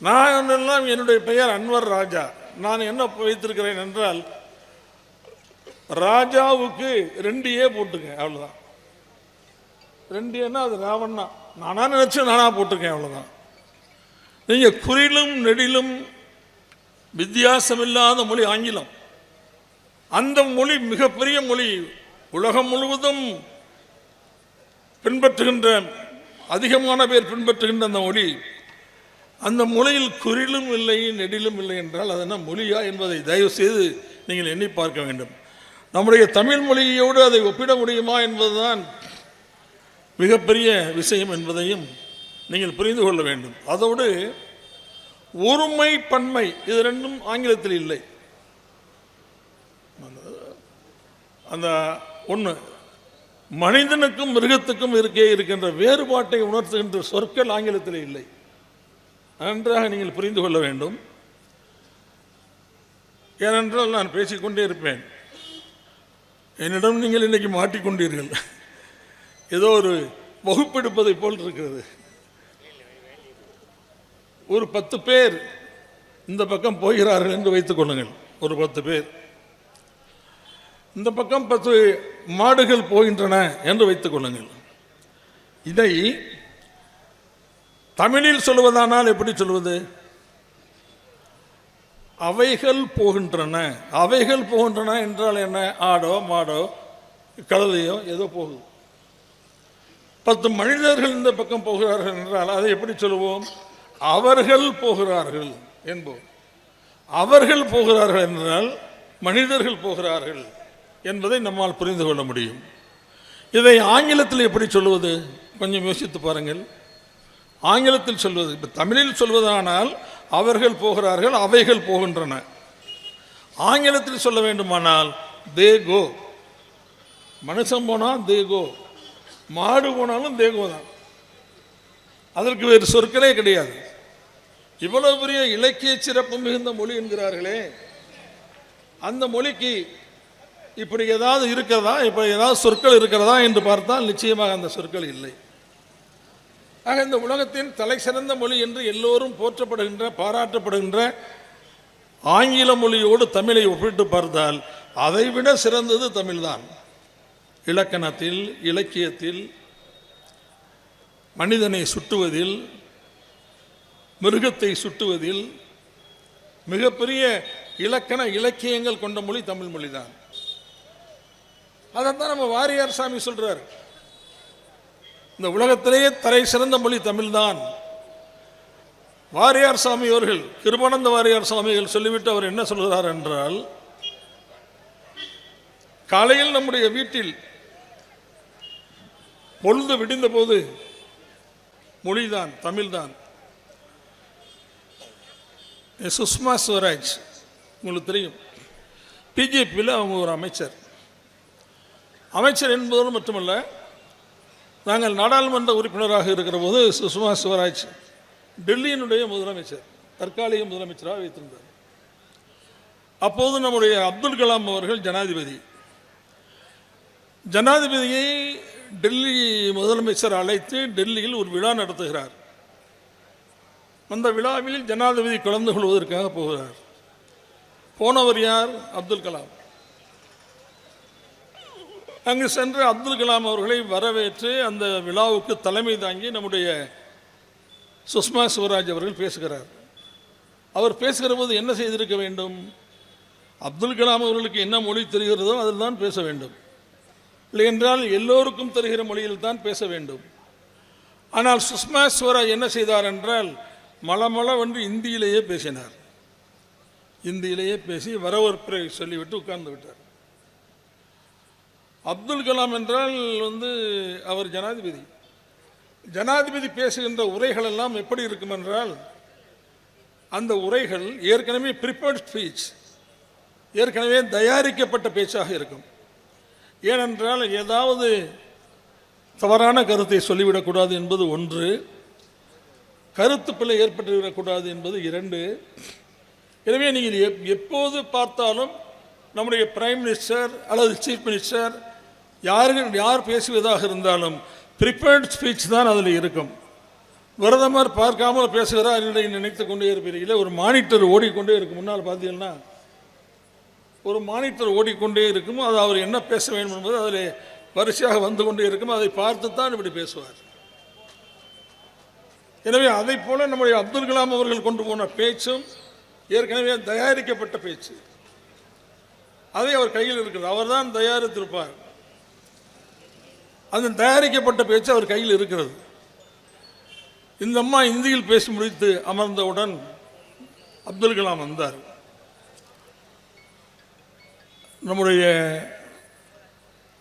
நான் எல்லாம் என்னுடைய பெயர் அன்வர் ராஜா. நான் என்ன வைத்திருக்கிறேன் என்றால் ராஜாவுக்கு 2 போட்டுங்க, அவ்வளோதான். 2 அது ராவண்ணா. நானா நினைச்சு நானா போட்டிருக்கேன், அவ்வளோதான். நீங்கள் குறிலும் நெடிலும் வித்தியாசமில்லாத மொழி ஆங்கிலம். அந்த மொழி மிகப்பெரிய மொழி. உலகம் முழுவதும் பின்பற்றுகின்ற, அதிகமான பேர் பின்பற்றுகின்ற அந்த மொழி. அந்த மொழியில் குறிலும் இல்லை நெடிலும் இல்லை என்றால் அது என்ன மொழியா என்பதை தயவு செய்து நீங்கள் எண்ணி பார்க்க வேண்டும். நம்முடைய தமிழ் மொழியோடு அதை ஒப்பிட முடியுமா என்பதுதான் மிகப்பெரிய விஷயம் என்பதையும் நீங்கள் புரிந்து கொள்ள வேண்டும். அதோடு ஒருமை பன்மை இது ரெண்டும் ஆங்கிலத்தில் இல்லை. அந்த ஒன்று மனிதனுக்கும் மிருகத்துக்கும் இருக்கின்ற வேறுபாட்டை உணர்த்துகின்ற சொற்கள் ஆங்கிலத்தில் இல்லை. நன்றாக நீங்கள் புரிந்து கொள்ள வேண்டும். ஏனென்றால் நான் பேசிக்கொண்டே இருப்பேன். என்னிடம் நீங்கள் இன்றைக்கி மாட்டிக்கொண்டீர்கள். ஏதோ ஒரு வகுப்பெடுப்பதை போல் இருக்கிறது. ஒரு 10 பேர் இந்த பக்கம் போகிறார்கள் என்று வைத்துக் கொள்ளுங்கள். ஒரு 10 பேர் இந்த பக்கம் 10 மாடுகள் போகின்றன என்று வைத்துக் கொள்ளுங்கள். இதை தமிழில் சொல்வதானால் எப்படி சொல்வது? அவைகள் போகின்றன. அவைகள் போகின்றன என்றால் என்ன? ஆடோ மாடோ கழுதையோ ஏதோ போகுது. 10 மனிதர்கள் இந்த பக்கம் போகிறார்கள் என்றால் அதை எப்படி சொல்லுவோம்? அவர்கள் போகிறார்கள் என்போம். அவர்கள் போகிறார்கள் என்றால் மனிதர்கள் போகிறார்கள் என்பதை நம்மால் புரிந்து கொள்ள முடியும். இதை ஆங்கிலத்தில் எப்படி சொல்லுவது? கொஞ்சம் யோசித்து பாருங்கள். ஆங்கிலத்தில் சொல்வது, இப்போ தமிழில் சொல்வதானால் அவர்கள் போகிறார்கள், அவைகள் போகின்றன. ஆங்கிலத்தில் சொல்ல வேண்டுமானால் தே கோ. மனுஷன் போனால் தே கோ, மாடு போனாலும் தே கோ தான். அதற்கு வேறு சொற்களே கிடையாது. இவ்வளவு பெரிய இலக்கிய சிறப்பு மிகுந்த மொழி என்கிறார்களே, அந்த மொழிக்கு இப்படி ஏதாவது இருக்கிறதா, இப்போ ஏதாவது சொற்கள் இருக்கிறதா என்று பார்த்தால் நிச்சயமாக அந்த சொற்கள் இல்லை. ஆக இந்த உலகத்தின் தலை சிறந்த மொழி என்று எல்லோரும் போற்றப்படுகின்ற, பாராட்டப்படுகின்ற ஆங்கில மொழியோடு தமிழை ஒப்பிட்டு பார்த்தால் அதைவிட சிறந்தது தமிழ்தான். இலக்கணத்தில், இலக்கியத்தில், மனிதனை சுட்டுவதில், மிருகத்தை சுட்டுவதில் மிகப்பெரிய இலக்கண இலக்கியங்கள் கொண்ட மொழி தமிழ் மொழி தான். அதைத்தான் நம்ம வாரியார் சாமி சொல்றார், இந்த உலகத்திலேயே தலை சிறந்த மொழி தமிழ்தான். வாரியார் சாமி அவர்கள், கிருபானந்த வாரியார் சாமிகள் சொல்லிவிட்டு அவர் என்ன சொல்கிறார் என்றால், காலையில் நம்முடைய வீட்டில் பொழுது விடிந்த போது மொழிதான், தமிழ்தான். சுஷ்மா ஸ்வராஜ் உங்களுக்கு தெரியும், பிஜேபியில் அவங்க ஒரு அமைச்சர். அமைச்சர் என்பதோடு மட்டுமல்ல, நாங்கள் நாடாளுமன்ற உறுப்பினராக இருக்கிற போது சுஷ்மா ஸ்வராஜ் டெல்லியினுடைய முதலமைச்சர், தற்காலிக முதலமைச்சராக வைத்திருந்தார். அப்போது நம்முடைய அப்துல் கலாம் அவர்கள் ஜனாதிபதி. ஜனாதிபதியை டெல்லி முதலமைச்சர் அழைத்து டெல்லியில் ஒரு விழா நடத்துகிறார். அந்த விழாவில் ஜனாதிபதி கலந்து கொள்வதற்காக போகிறார். போனவர் யார்? அப்துல் கலாம். அங்கு சென்று அப்துல் கலாம் அவர்களை வரவேற்று அந்த விழாவுக்கு தலைமை தாங்கி நம்முடைய சுஷ்மா ஸ்வராஜ் அவர்கள் பேசுகிறார். அவர் பேசுகிற போது என்ன செய்திருக்க வேண்டும்? அப்துல் கலாம் அவர்களுக்கு என்ன மொழி தெரிகிறதோ அதில் தான் பேச வேண்டும். இல்லை என்றால் எல்லோருக்கும் தெரிகிற மொழியில் தான் பேச வேண்டும். ஆனால் சுஷ்மா ஸ்வராஜ் என்ன செய்தார் என்றால், மளமளவென்று இந்தியிலேயே பேசினார். இந்தியிலேயே பேசி வரவேற்பை சொல்லிவிட்டு உட்கார்ந்து விட்டார். அப்துல் கலாம் என்றால் அவர் ஜனாதிபதி. ஜனாதிபதி பேசுகின்ற உரைகள் எல்லாம் எப்படி இருக்கும் என்றால், அந்த உரைகள் ஏற்கனவே ப்ரிப்பேர்ட் ஸ்பீச், ஏற்கனவே தயாரிக்கப்பட்ட பேச்சாக இருக்கும். ஏனென்றால் ஏதாவது தவறான கருத்தை சொல்லிவிடக்கூடாது என்பது ஒன்று, கருத்து பிழை ஏற்பட்டுவிடக்கூடாது என்பது இரண்டு. எனவே நீங்கள் எப்போது பார்த்தாலும் நம்முடைய பிரைம் மினிஸ்டர் அல்லது சீஃப் மினிஸ்டர் யார் பேசுவதாக இருந்தாலும் ப்ரிப்பேர்ட் ஸ்பீச் தான் அதில் இருக்கும். பிரதமர் பார்க்காமல் பேசுகிறார் என்று நினைத்து கொண்டே இருப்பீர்கள். ஒரு மானிட்டர் ஓடிக்கொண்டே இருக்கும். முன்னால் பார்த்தீங்கன்னா ஒரு மானிட்டர் ஓடிக்கொண்டே இருக்கும். அது அவர் என்ன பேச வேண்டும் என்பது அதில் வரிசையாக வந்து கொண்டே இருக்கும். அதை பார்த்து தான் இப்படி பேசுவார். எனவே அதை போல நம்முடைய அப்துல் கலாம் அவர்கள் கொண்டு போன பேச்சும் ஏற்கனவே தயாரிக்கப்பட்ட பேச்சு. அதை அவர் கையில் இருக்கிறது, அவர் தான் தயாரித்திருப்பார். அந்த தயாரிக்கப்பட்ட பேச்சு அவர் கையில் இருக்கிறது. இந்த அம்மா இந்தியில் பேசி முடித்து அமர்ந்தவுடன் அப்துல் கலாம் வந்தார். நம்முடைய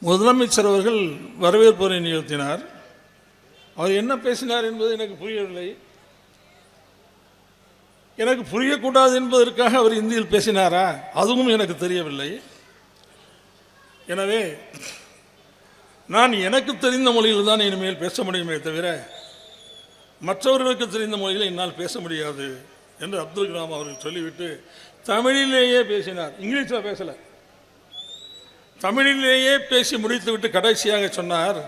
முதலமைச்சர் அவர்கள் வரவேற்புரை நிகழ்த்தினார். அவர் என்ன பேசினார் என்பது எனக்கு புரியவில்லை. எனக்கு புரியக்கூடாது என்பதற்காக அவர் இந்தியில் பேசினாரா, அதுவும் எனக்கு தெரியவில்லை. எனவே நான் எனக்கு தெரிந்த மொழியில் தான் இனிமேல் பேச முடியுமே தவிர மற்றவர்களுக்கு தெரிந்த மொழியில் என்னால் பேச முடியாது என்று அப்துல் கலாம் அவர்கள் சொல்லிவிட்டு தமிழிலேயே பேசினார். இங்கிலீஷில் பேசலை, தமிழிலேயே பேசி முடித்துவிட்டு கடைசியாக சொன்னார்,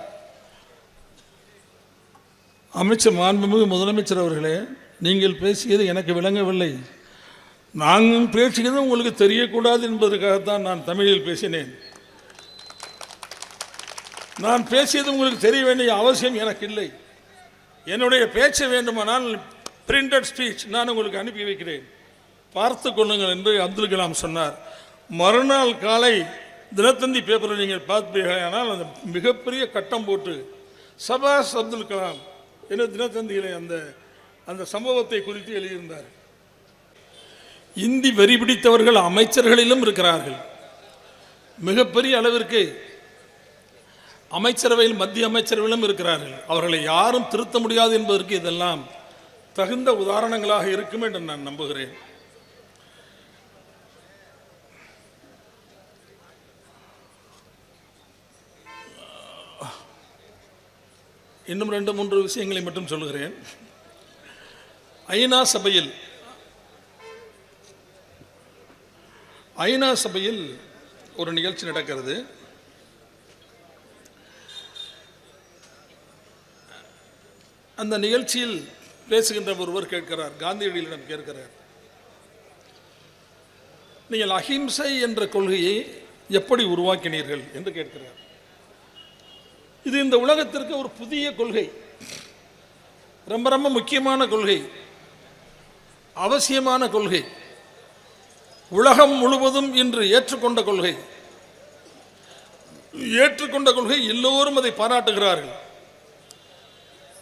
அமைச்சர் மாண்புமிகு முதலமைச்சர் அவர்களே, நீங்கள் பேசியது எனக்கு விளங்கவில்லை. நாங்கள் பேசியது உங்களுக்கு தெரியக்கூடாது என்பதற்காகத்தான் நான் தமிழில் பேசினேன். நான் பேசியது உங்களுக்கு தெரிய வேண்டிய அவசியம் எனக்கு இல்லை. என்னுடைய பேச்ச வேண்டுமானால் பிரிண்டட் ஸ்பீச் நான் உங்களுக்கு அனுப்பி வைக்கிறேன், பார்த்து கொள்ளுங்கள் என்று அப்துல் கலாம் சொன்னார். மறுநாள் காலை தினத்தந்தி பேப்பரில் நீங்கள் பார்ப்பீர்கள், அந்த மிகப்பெரிய கட்டம் போட்டு சபாஸ் அப்துல் கலாம் என்ற தினத்தந்தியிலே அந்த சம்பவத்தை குறித்து எழுதியிருந்தார். இந்தி வெறி பிடித்தவர்கள் அமைச்சர்களிலும் இருக்கிறார்கள். மிகப்பெரிய அளவிற்கு அமைச்சரவையில் மத்திய அமைச்சரவையிலும் இருக்கிறார்கள். அவர்களை யாரும் திருத்த முடியாது என்பதற்கு இதெல்லாம் தகுந்த உதாரணங்களாக இருக்கும் என்று நான் நம்புகிறேன். இன்னும் 2-3 விஷயங்களை மட்டும் சொல்லுகிறேன். ஐநா சபையில் ஒரு நிகழ்ச்சி நடக்கிறது. அந்த நிகழ்ச்சியில் பேசுகின்ற ஒருவர் கேட்கிறார், காந்தியடிகளிடம் கேட்கிறார், நீங்கள் அஹிம்சை என்ற கொள்கையை எப்படி உருவாக்கினீர்கள் என்று கேட்கிறார். இது இந்த உலகத்திற்கு ஒரு புதிய கொள்கை, ரொம்ப ரொம்ப முக்கியமான கொள்கை, அவசியமான கொள்கை, உலகம் முழுவதும் இன்று ஏற்றுக்கொண்ட கொள்கை. எல்லோரும் அதை பாராட்டுகிறார்கள்.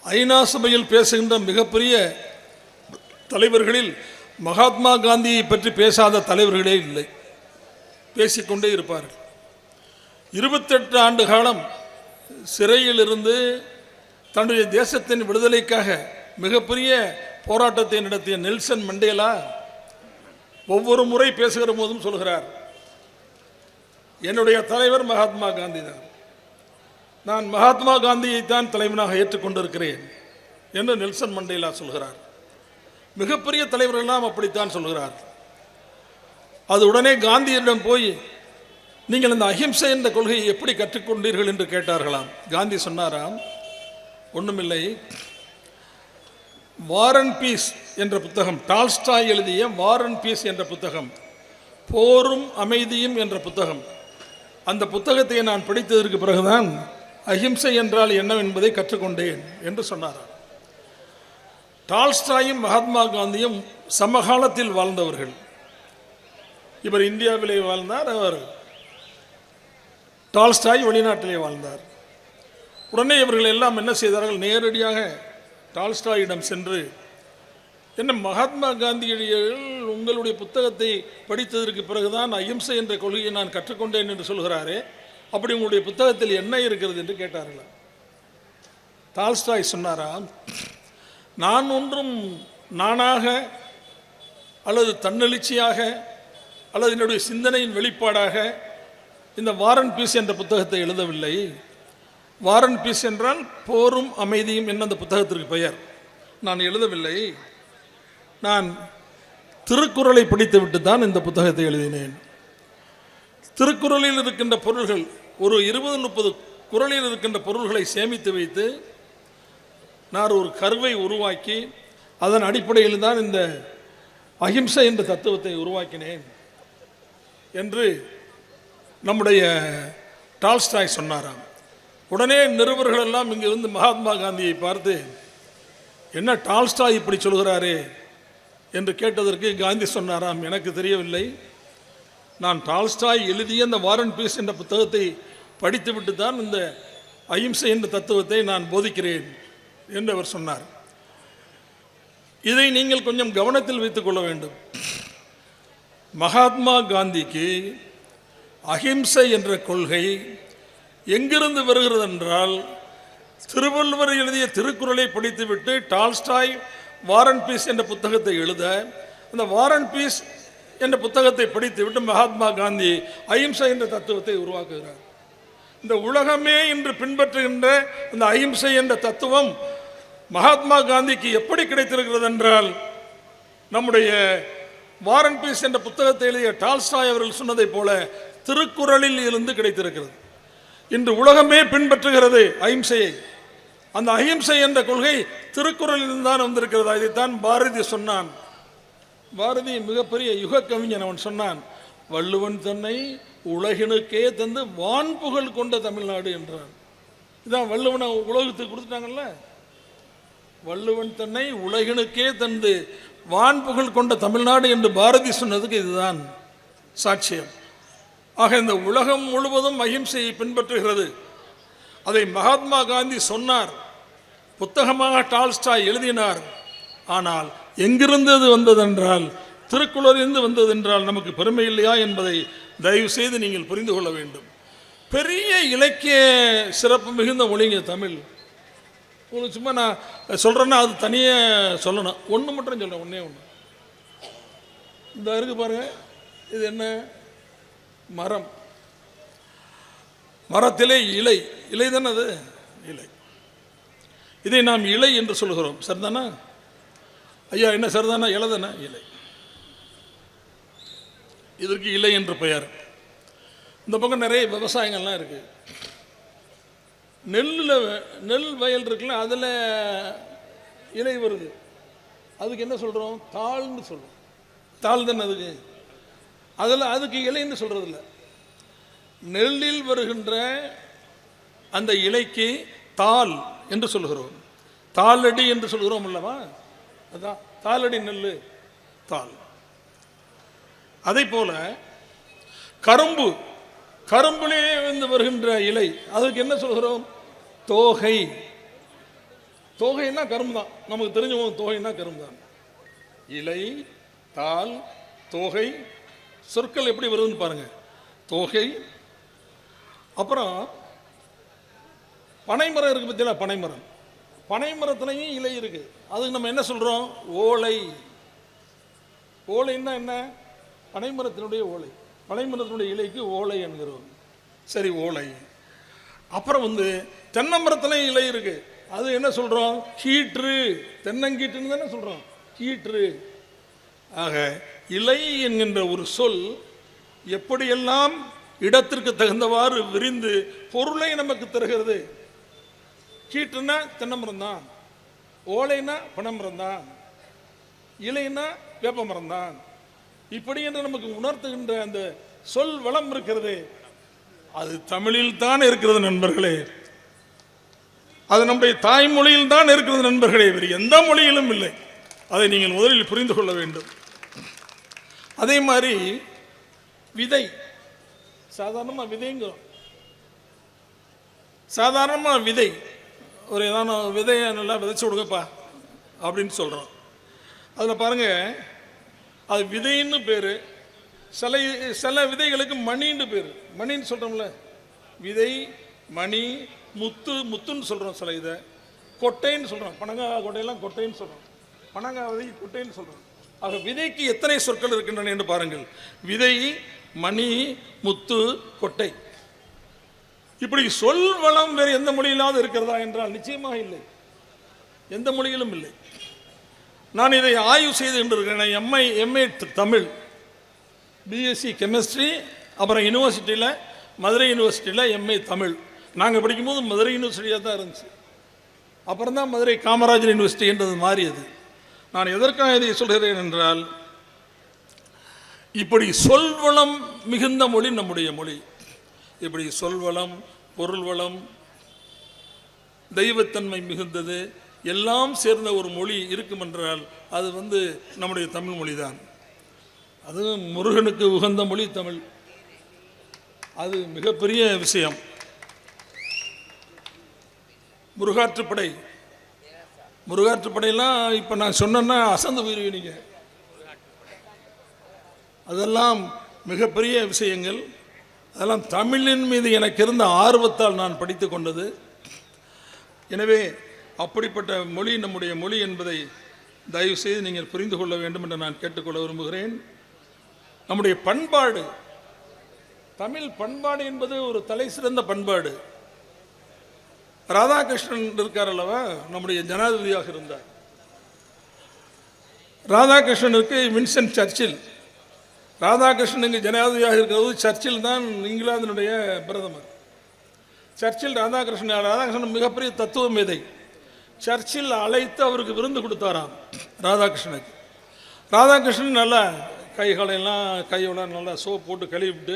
ஐநா சபையில் பேசுகின்ற மிகப்பெரிய தலைவர்களில் மகாத்மா காந்தியை பற்றி பேசாத தலைவர்களே இல்லை. பேசிக்கொண்டே இருப்பார்கள். 28 ஆண்டு காலம் சிறையில் இருந்து தன்னுடைய தேசத்தின் விடுதலைக்காக மிகப்பெரிய போராட்டத்தை நடத்திய நெல்சன் மண்டேலா ஒவ்வொரு முறை பேசுகிற போதும் சொல்கிறார், என்னுடைய தலைவர் மகாத்மா காந்தி தான், நான் மகாத்மா காந்தியை தான் தலைவனாக ஏற்றுக்கொண்டிருக்கிறேன் என்று நெல்சன் மண்டேலா சொல்கிறார். மிகப்பெரிய தலைவர்களெல்லாம் அப்படித்தான் சொல்கிறார். அது உடனே காந்தியிடம் போய் நீங்கள் இந்த அஹிம்சை என்ற கொள்கையை எப்படி கற்றுக்கொண்டீர்கள் என்று கேட்டார்களாம். காந்தி சொன்னாராம், ஒன்றுமில்லை, வார் அண்ட் பீஸ் என்ற புத்தகம், டால்ஸ்டாய் எழுதிய வார் அண்ட் பீஸ் என்ற புத்தகம், போரும் அமைதியும் என்ற புத்தகம், அந்த புத்தகத்தை நான் படித்ததற்கு பிறகுதான் அஹிம்சை என்றால் என்னவென்பதை கற்றுக்கொண்டேன் என்று சொன்னாராம். டால்ஸ்டாயும் மகாத்மா காந்தியும் சமகாலத்தில் வாழ்ந்தவர்கள். இவர் இந்தியாவிலே வாழ்ந்தார், அவர் டால்ஸ்டாய் வெளிநாட்டிலே வாழ்ந்தார். உடனே இவர்கள் எல்லாம் என்ன செய்தார்கள், நேரடியாக டால்ஸ்டாயிடம் சென்று, என்ன மகாத்மா காந்தியடிகள் உங்களுடைய புத்தகத்தை படித்ததற்கு பிறகுதான் அஹிம்சை என்ற கொள்கையை நான் கற்றுக்கொண்டேன் என்று சொல்கிறாரே, அப்படி உங்களுடைய புத்தகத்தில் என்ன இருக்கிறது என்று கேட்டார்களாம். டால்ஸ்டாய் சொன்னாராம், நான் ஒன்றும் நானாக அல்லது தன்னெழுச்சியாக அல்லது என்னுடைய சிந்தனையின் வெளிப்பாடாக இந்த வார் அண்ட் பீஸ் என்ற புத்தகத்தை எழுதவில்லை. வார் அண்ட் பீஸ் என்றால் போரும் அமைதியும் என்ன அந்த புத்தகத்திற்கு பெயர். நான் எழுதவில்லை, நான் திருக்குறளை படித்துவிட்டு தான் இந்த புத்தகத்தை எழுதினேன். திருக்குறளில் இருக்கின்ற பொருள்கள், ஒரு 20-30 குறளில் இருக்கின்ற பொருள்களை சேமித்து வைத்து நான் ஒரு கருவை உருவாக்கி அதன் அடிப்படையில் தான் இந்த அஹிம்சை என்ற தத்துவத்தை உருவாக்கினேன் என்று நம்முடைய டால்ஸ்டாய் சொன்னாராம். உடனே நிருபர்கள் எல்லாம் இங்கிருந்து மகாத்மா காந்தியை பார்த்து, என்ன டால்ஸ்டாய் இப்படி சொல்கிறாரே என்று கேட்டதற்கு காந்தி சொன்னாராம், எனக்கு தெரியவில்லை, நான் டால்ஸ்டாய் எழுதிய இந்த வார் அண்ட் பீஸ் என்ற புத்தகத்தை படித்துவிட்டு தான் இந்த அஹிம்சை என்ற தத்துவத்தை நான் போதிக்கிறேன் என்று அவர் சொன்னார். இதை நீங்கள் கொஞ்சம் கவனத்தில் வைத்துக் கொள்ள வேண்டும். மகாத்மா காந்திக்கு அஹிம்சை என்ற கொள்கை எங்கிருந்து வருகிறது என்றால், திருவள்ளுவர் எழுதிய திருக்குறளை படித்துவிட்டு டால்ஸ்டாய் வார் அண்ட் பீஸ் என்ற புத்தகத்தை எழுத, அந்த வார் அண்ட் பீஸ் என்ற புத்தகத்தை படித்துவிட்டு மகாத்மா காந்தி அஹிம்சை என்ற தத்துவத்தை உருவாக்குகிறார். இந்த உலகமே இன்று பின்பற்றுகின்ற இந்த அஹிம்சை என்ற தத்துவம் மகாத்மா காந்திக்கு எப்படி கிடைத்திருக்கிறது என்றால், நம்முடைய வார் அண்ட் பீஸ் என்ற புத்தகத்தை எழுதிய டால்ஸ்டாய் அவர்கள் சொன்னதை போல திருக்குறளில் இருந்து கிடைத்திருக்கிறது. இன்று உலகமே பின்பற்றுகிறது அஹிம்சையை. அந்த அஹிம்சை என்ற கொள்கை திருக்குறளில் தான் வந்திருக்கிறது. இதைத்தான் பாரதி சொன்னான். பாரதி மிகப்பெரிய யுக கவிஞன். அவன் சொன்னான், வள்ளுவன் தன்னை உலகினுக்கே தந்து வான்புகழ் கொண்ட தமிழ்நாடு என்றான். இதான் வள்ளுவனை உலகத்துக்கு கொடுத்துட்டாங்கல்ல. வள்ளுவன் தன்னை உலகினுக்கே தந்து வான்புகழ் கொண்ட தமிழ்நாடு என்று பாரதி சொன்னதுக்கு இதுதான் சாட்சியம். ஆக இந்த உலகம் முழுவதும் அஹிம்சையை பின்பற்றுகிறது. அதை மகாத்மா காந்தி சொன்னார், புத்தகமாக டால்ஸ்டாய் எழுதினார். ஆனால் எங்கிருந்து அது வந்ததென்றால், திருக்குறளிலிருந்து வந்ததென்றால் நமக்கு பெருமை இல்லையா என்பதை தயவு செய்து நீங்கள் புரிந்து கொள்ள வேண்டும். பெரிய இலக்கிய சிறப்பு மிகுந்த மொழிங்க தமிழ். உங்களுக்கு சும்மா நான் சொல்கிறேன்னா அது தனியாக சொல்லணும். ஒன்று மட்டும் சொல்கிறேன், ஒன்றே ஒன்று. இந்த இருக்கு பாருங்க, இது என்ன மரம்? மரத்திலே இலை, இலை தானே அது, இலை. இதை நாம் இலை என்று சொல்கிறோம், சரிதானா ஐயா? என்ன சரிதானா? இலை தானே, இலை. இதற்கு இலை என்று பெயர். இந்த பக்கம் நிறைய விவசாயங்கள்லாம் இருக்குது. நெல் வயல் இருக்குல்ல, அதில் இலை வருது, அதுக்கு என்ன சொல்கிறோம்? தாள்னு சொல்கிறோம். தாள் தானே அதுக்கு. அதுக்கு இலைன்னு சொல்கிறதில்ல. நெல்லில் வருகின்ற அந்த இலைக்கு தாள் என்று சொல்கிறோம். தாளடி என்று சொல்கிறோம் அல்லவா? அதான் தாளடி நெல், தாள். அதை போல கரும்பிலே வந்து வருகின்ற இலை, அதுக்கு என்ன சொல்கிறோம்? தோகை. தோகைன்னா கரும்பு தான், நமக்கு தெரிஞ்சவங்க. தோகைன்னா கரும்பு தான். இலை, தாள், தோகை, சொற்கள் எப்படி வருதுன்னு பாருங்க. தோகை. அப்புறம் பனைமரம் இருக்கு பார்த்தீங்களா? பனைமரம், பனைமரத்துலையும் இலை இருக்கு, அதுக்கு நம்ம என்ன சொல்றோம்? ஓலை. ஓலைன்னா என்ன? பனைமரத்தினுடைய ஓலை, பனைமரத்தினுடைய இலைக்கு ஓலை என்கிறோம். சரி, ஓலை. அப்புறம் வந்து தென்னமரத்துலையும் இலை இருக்கு, அது என்ன சொல்றோம்? கீற்று. தென்னங்கீற்றுன்னு தானே சொல்றோம், கீற்று. ஆக இலை என்கின்ற ஒரு சொல் எப்படியெல்லாம் இடத்திற்கு தகுந்தவாறு விரிந்து பொருளை நமக்கு தருகிறது. கீற்றுனா தென்னமரம் தான், ஓலைனா பனைமரம் தான், இலைனா வேப்ப மரம் தான். இப்படி என்று நமக்கு உணர்த்துகின்ற அந்த சொல் வளம் இருக்கிறது, அது தமிழில் தான் இருக்கிறது நண்பர்களே. அது நம்முடைய தாய்மொழியில் தான் இருக்கிறது நண்பர்களே, வேறு எந்த மொழியிலும் இல்லை. அதை நீங்கள் முதலில் புரிந்து கொள்ள வேண்டும். அதே மாதிரி விதை, சாதாரணமாக விதைங்கிறோம். சாதாரணமாக விதை, ஒரு ஏதான விதையை நல்லா விதைச்சு விடுங்கப்பா அப்படின்னு சொல்கிறோம். அதில் பாருங்கள், அது விதைன்னு பேர். சில விதைகளுக்கு மணின்னு பேர். மணின்னு சொல்கிறோம்ல, விதை, மணி, முத்துன்னு சொல்கிறோம். சில இதை கொட்டைன்னு சொல்கிறோம். பனங்காய் கொட்டையெல்லாம் கொட்டைன்னு சொல்கிறோம், பனங்காய் விதை கொட்டைன்னு சொல்கிறோம். ஆக விதைக்கு எத்தனை சொற்கள் இருக்கின்றன என்று பாருங்கள். விதை, மணி, முத்து, கொட்டை. இப்படி சொல் வளம் வேறு எந்த மொழியிலாவது இருக்கிறதா என்றால் நிச்சயமாக இல்லை, எந்த மொழியிலும் இல்லை. நான் இதை ஆய்வு செய்து கொண்டிருக்கிறேன். எம்ஏ தமிழ், பிஎஸ்சி கெமிஸ்ட்ரி, அப்புறம் யூனிவர்சிட்டியில், மதுரை யூனிவர்சிட்டியில் எம்ஏ தமிழ். நாங்கள் படிக்கும்போது மதுரை யூனிவர்சிட்டியாக தான் இருந்துச்சு. அப்புறம் தான் மதுரை காமராஜர் யூனிவர்சிட்டி என்றது மாறியது. நான் எதற்காக இதை சொல்கிறேன் என்றால், இப்படி சொல்வளம் மிகுந்த மொழி நம்முடைய மொழி. இப்படி சொல்வளம், பொருள் வளம், தெய்வத்தன்மை மிகுந்தது எல்லாம் சேர்ந்த ஒரு மொழி இருக்கும் என்றால் அது வந்து நம்முடைய தமிழ் மொழி தான். அது முருகனுக்கு உகந்த மொழி தமிழ். அது மிகப்பெரிய விஷயம். முருகாற்றுப்படையெல்லாம் இப்போ நான் சொன்னேன்னா அசந்து போயிருவீங்க. அதெல்லாம் மிகப்பெரிய விஷயங்கள். அதெல்லாம் தமிழின் மீது எனக்கு இருந்த ஆர்வத்தால் நான் படித்து கொண்டது. எனவே அப்படிப்பட்ட மொழி நம்முடைய மொழி என்பதை தயவு செய்து நீங்கள் புரிந்து கொள்ள வேண்டும் என்று நான் கேட்டுக்கொள்ள விரும்புகிறேன். நம்முடைய பண்பாடு, தமிழ் பண்பாடு என்பது ஒரு தலை சிறந்த பண்பாடு. ராதாகிருஷ்ணன் இருக்கார் அல்லவா, நம்முடைய ஜனாதிபதியாக இருந்தார். ராதாகிருஷ்ணனுக்கு வின்ஸ்டன் சர்ச்சில், ராதாகிருஷ்ணனுக்கு ஜனாதிபதியாக இருக்கிறது சர்ச்சில் தான் இங்கிலாந்தினுடைய பிரதமர். சர்ச்சில் ராதாகிருஷ்ணன் மிகப்பெரிய தத்துவ மேதை. சர்ச்சில் அழைத்து அவருக்கு விருந்து கொடுத்தாராம் ராதாகிருஷ்ணனுக்கு. ராதாகிருஷ்ணன் நல்லா கையோட நல்லா சோப் போட்டு கழுவிட்டு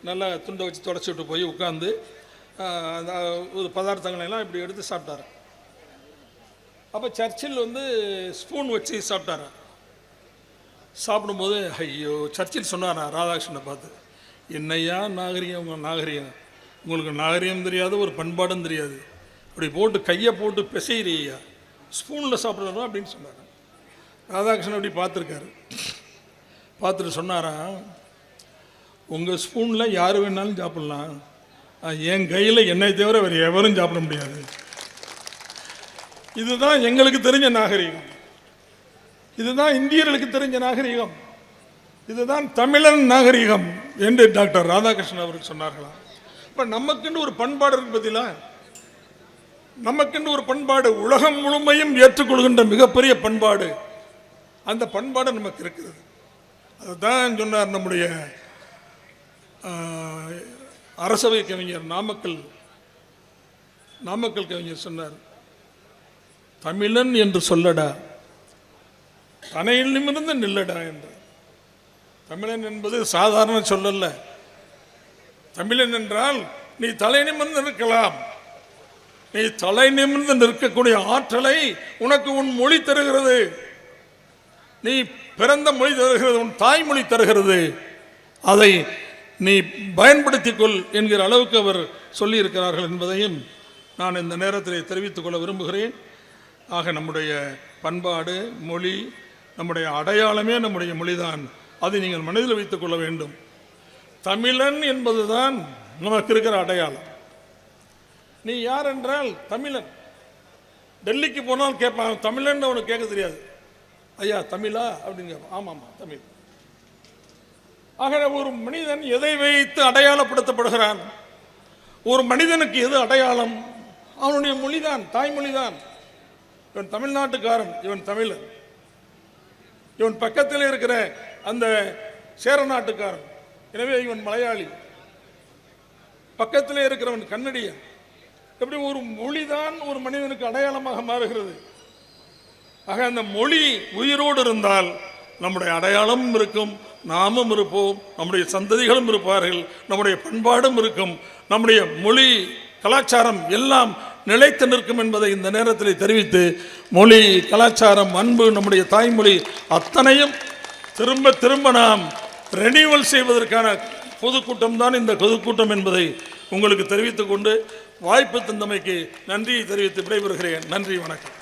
நல்லா துண்டை வச்சு தொடச்சி விட்டு போய் உட்காந்து அந்த ஒரு பதார்த்தங்களெல்லாம் இப்படி எடுத்து சாப்பிட்டாரு. அப்போ சர்ச்சில் வந்து ஸ்பூன் வச்சு சாப்பிட்டாரா. சாப்பிடும்போது ஐயோ, சர்ச்சில் சொன்னாரா ராதாகிருஷ்ணனை பார்த்து, என்னையா நாகரிகம், உங்கள் நாகரிகம், உங்களுக்கு நாகரிகம் தெரியாது, ஒரு பண்பாடும் தெரியாது, அப்படி போட்டு கையை போட்டு பிசைறியா, ஸ்பூனில் சாப்பிட்றோம் அப்படின்னு சொன்னார். ராதாகிருஷ்ணன் அப்படி பார்த்துருக்காரு. பார்த்துட்டு சொன்னாரா, உங்கள் ஸ்பூனில் யார் வேணாலும் சாப்பிட்லாம், என் கையில் என்னை தவிர வேறு எவரும் சாப்பிட முடியாது. இதுதான் எங்களுக்கு தெரிஞ்ச நாகரிகம், இதுதான் இந்தியர்களுக்கு தெரிஞ்ச நாகரிகம், இதுதான் தமிழன் நாகரிகம் என்று டாக்டர் ராதாகிருஷ்ணன் அவர்கள் சொன்னார்களாம். இப்போ நமக்குன்னு ஒரு பண்பாடு இருக்கு பார்த்தீங்களா, நமக்கென்று ஒரு பண்பாடு, உலகம் முழுமையும் ஏற்றுக்கொள்கின்ற மிகப்பெரிய பண்பாடு, அந்த பண்பாடு நமக்கு இருக்கிறது. அதுதான் சொன்னார் நம்முடைய அரசவை கவிஞர் நாமக்கல் கவிஞர் சொன்னார், தமிழன் என்று சொல்லடா, தனையிலிருந்து நில்லடா என்று. தமிழன் என்பது சாதாரண சொல்லல்ல. தமிழன் என்றால் நீ தலை நிமிர்ந்து நிற்கலாம், நீ தலை நிமிர்ந்து நிற்கக்கூடிய ஆற்றலை உனக்கு உன் மொழி தருகிறது, நீ பிறந்த மொழி தருகிறது, உன் தாய்மொழி தருகிறது, அதை நீ பயன்படுத்திக் கொள் என்கிற அளவுக்கு அவர் சொல்லியிருக்கிறார்கள் என்பதையும் நான் இந்த நேரத்தில் தெரிவித்துக் கொள்ள விரும்புகிறேன். ஆக நம்முடைய பண்பாடு, மொழி, நம்முடைய அடையாளமே நம்முடைய மொழிதான். அதை நீங்கள் மனதில் வைத்துக் கொள்ள வேண்டும். தமிழன் என்பதுதான் நமக்கு இருக்கிற அடையாளம். நீ யார் என்றால் தமிழன். டெல்லிக்கு போனால் கேட்பான், தமிழன் அவனுக்கு கேட்க தெரியாது, ஐயா தமிழா அப்படின்னு கேட்பான். ஆமாம்மா தமிழ். ஆக ஒரு மனிதன் எதை வைத்து அடையாளப்படுத்தப்படுகிறான்? ஒரு மனிதனுக்கு எது அடையாளம்? அவனுடைய மொழிதான், தாய்மொழிதான். இவன் தமிழ்நாட்டுக்காரன், இவன் தமிழன். இவன் பக்கத்தில் இருக்கிற அந்த சேர நாட்டுக்காரன், எனவே இவன் மலையாளி. பக்கத்தில் இருக்கிறவன் கன்னடியன். எப்படி ஒரு மொழிதான் ஒரு மனிதனுக்கு அடையாளமாக மாறுகிறது. ஆக அந்த மொழி உயிரோடு இருந்தால் நம்முடைய அடையாளமும் இருக்கும், நாமும் இருப்போம், நம்முடைய சந்ததிகளும் இருப்பார்கள், நம்முடைய பண்பாடும் இருக்கும், நம்முடைய மொழி கலாச்சாரம் எல்லாம் நிலைத்து நிற்கும் என்பதை இந்த நேரத்தில் தெரிவித்து, மொழி, கலாச்சாரம், அன்பு, நம்முடைய தாய்மொழி அத்தனையும் திரும்ப திரும்ப நாம் ரெனியூவல் செய்வதற்கான பொதுக்கூட்டம் தான் இந்த பொதுக்கூட்டம் என்பதை உங்களுக்கு தெரிவித்துக் கொண்டு வாய்ப்பு தந்தமைக்கு நன்றியை தெரிவித்து விடைபெறுகிறேன். நன்றி, வணக்கம்.